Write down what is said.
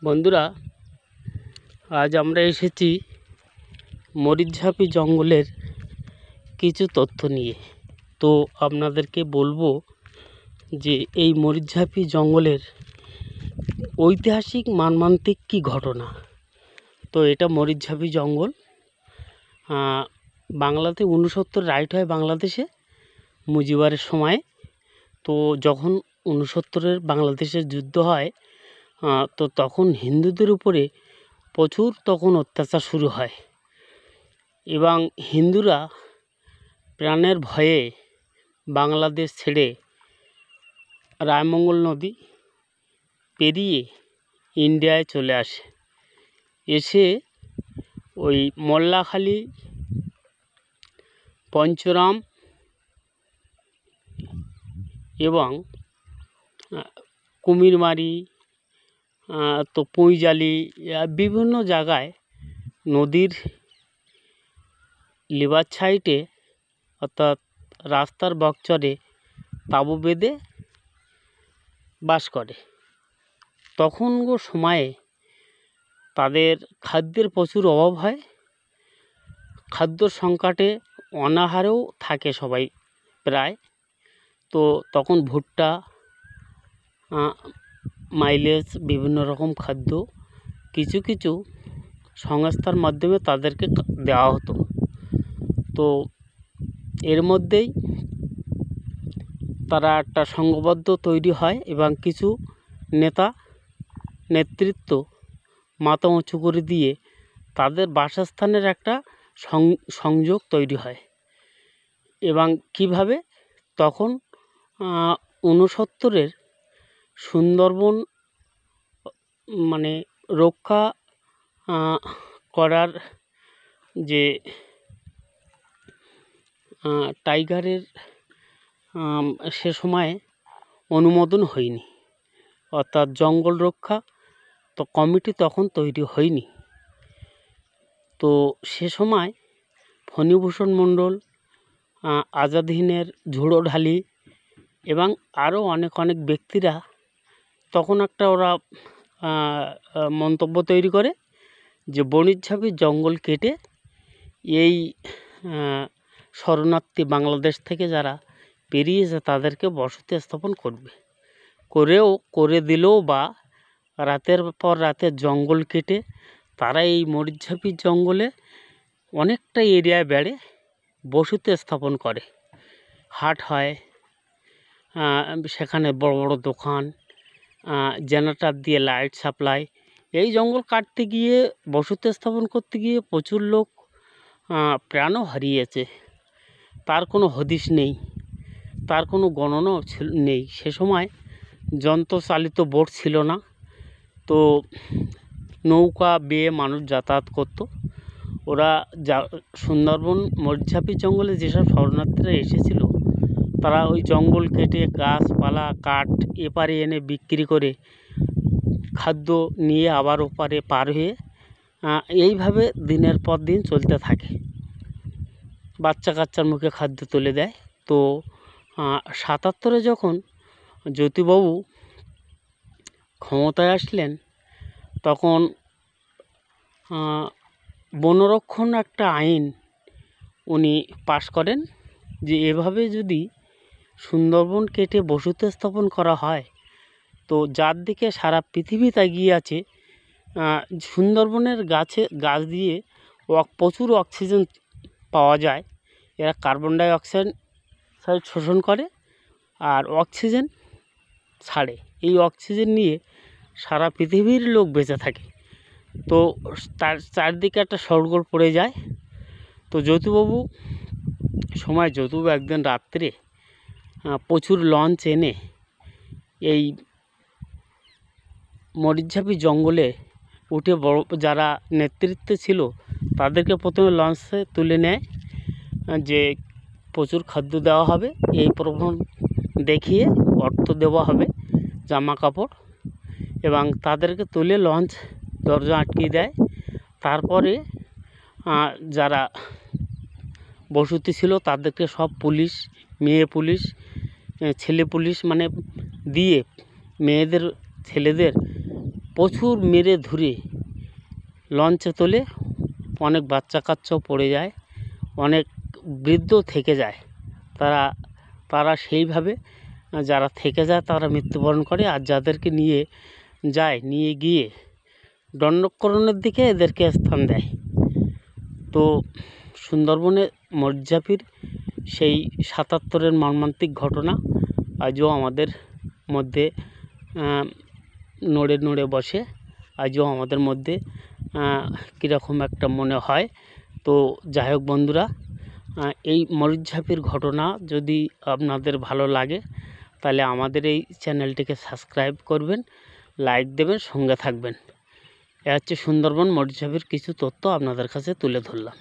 বন্ধুরা, আজ আমরা এসেছি মরিচঝাপি জঙ্গলের কিছু তথ্য নিয়ে। তো আপনাদেরকে বলবো যে এই মরিচঝাপি জঙ্গলের ঐতিহাসিক মর্মান্তিক কী ঘটনা। তো এটা মরিচঝাপি জঙ্গল, বাংলাতে 69 রাইট হয় বাংলাদেশে মুজিবের সময়। তো যখন 69-এর বাংলাদেশের যুদ্ধ হয়, তো তখন হিন্দুদের উপরে প্রচুর তখন অত্যাচার শুরু হয় এবং হিন্দুরা প্রাণের ভয়ে বাংলাদেশ ছেড়ে রায়মঙ্গল নদী পেরিয়ে ইন্ডিয়ায় চলে আসে। এসে ওই মোল্লাখালী, পঞ্চরাম এবং কুমিরমারি, তো পুঁইজালি, বিভিন্ন জায়গায় নদীর লিভার সাইডে অর্থাৎ রাস্তার বকচরে তাঁবু বেঁধে বাস করে। তখনকার সময়ে তাদের খাদ্যের প্রচুর অভাব হয়, খাদ্য সংকটে অনাহারেও থাকে সবাই প্রায়। তো তখন ভুট্টা, মাইলেজ, বিভিন্ন রকম খাদ্য কিছু কিছু সংস্থার মাধ্যমে তাদেরকে দেওয়া হতো। তো এর মধ্যেই তারা একটা সংঘবদ্ধ তৈরি হয় এবং কিছু নেতা নেতৃত্ব মাথা উঁচু করে দিয়ে তাদের বাসস্থানের একটা সংযোগ তৈরি হয়। এবং কিভাবে তখন 69-এর সুন্দরবন মানে রক্ষা করার যে টাইগারের সে সময়ে অনুমোদন হয়নি, অর্থাৎ জঙ্গল রক্ষা তো কমিটি তখন তৈরি হয়নি। তো সে সময় ফণীভূষণ মণ্ডল, আজাদ হিন্দের ঝুড়ো ঢালি এবং আরও অনেক ব্যক্তিরা তখন একটা ওরা মন্তব্য তৈরি করে যে মরিচঝাপি জঙ্গল কেটে এই শরণার্থী বাংলাদেশ থেকে যারা পেরিয়েছে তাদেরকে বসতি স্থাপন করে দিলেও বা রাতের পর রাতে জঙ্গল কেটে তারা এই মরিচঝাপি জঙ্গলে অনেকটা এরিয়ায় বেড়ে বসতি স্থাপন করে। হাট হয়, সেখানে বড় বড় দোকান, জেনারেটর দিয়ে লাইট সাপ্লাই। এই জঙ্গল কাটতে গিয়ে বসতি স্থাপন করতে গিয়ে প্রচুর লোক প্রাণও হারিয়েছে। তার কোনো হদিশ নেই, তার কোনো গণনাও নেই। সে সময় যন্ত্রচালিত বোট ছিল না, তো নৌকা বেয়ে মানুষ যাতায়াত করত। ওরা সুন্দরবন মরিচঝাপি জঙ্গলে যেসব শরণার্থীরা এসেছিল তারা ওই জঙ্গল কেটে গাছপালা কাঠ এপারে এনে বিক্রি করে খাদ্য নিয়ে আবার ওপারে পার হয়ে এইভাবে দিনের পর দিন চলতে থাকে। বাচ্চা কাচ্চার মুখে খাদ্য তুলে দেয়। তো 77-এ যখন জ্যোতিবাবু ক্ষমতায় আসলেন তখন বনরক্ষণ একটা আইন উনি পাশ করেন যে এভাবে যদি সুন্দরবন কেটে বসতি স্থাপন করা হয় তো যার দিকে সারা পৃথিবী তাকিয়ে আছে, সুন্দরবনের গাছ দিয়ে প্রচুর অক্সিজেন পাওয়া যায়। এরা কার্বন ডাই অক্সাইড শোষণ করে আর অক্সিজেন ছাড়ে। এই অক্সিজেন নিয়ে সারা পৃথিবীর লোক বেঁচে থাকে। তো তার চারদিকে একটা শোরগোল পড়ে যায়। তো জ্যোতিবাবু একদিন রাত্রে প্রচুর লঞ্চ এনে এই মরিচঝাপি জঙ্গলে উঠে যারা নেতৃত্বে ছিল তাদেরকে প্রথমে লঞ্চে তুলে নেয়, যে প্রচুর খাদ্য দেওয়া হবে, এই প্রমাণ দেখিয়ে অর্থ দেওয়া হবে, জামা কাপড়, এবং তাদেরকে তুলে লঞ্চ দরজা আটকিয়ে দেয়। তারপরে যারা বসতি ছিল তাদেরকে সব পুলিশ, মেয়ে পুলিশ, ছেলে পুলিশ মানে দিয়ে মেয়েদের ছেলেদের প্রচুর মেরে ধরে লঞ্চে তোলে, অনেক বাচ্চা কাচ্চাও পড়ে যায়, অনেক বৃদ্ধ থেকে যায়। তারা সেইভাবে যারা থেকে যায় তারা মৃত্যুবরণ করে, আর যাদেরকে নিয়ে গিয়ে দণ্ডকরণের দিকে এদেরকে স্থান দেয়। তো সুন্দরবনে মরিচঝাপির সেই ৭৭-এর মর্মান্তিক ঘটনা আজও আমাদের মধ্যে নড়ে নড়ে বসে, আজও আমাদের মধ্যে কীরকম একটা মনে হয়। তো যাই হোক বন্ধুরা, এই মরিচঝাপির ঘটনা যদি আপনাদের ভালো লাগে তাহলে আমাদের এই চ্যানেলটিকে সাবস্ক্রাইব করবেন, লাইক দেবেন, সঙ্গে থাকবেন। এ হচ্ছে সুন্দরবন মরিচঝাপির কিছু তথ্য আপনাদের কাছে তুলে ধরলাম।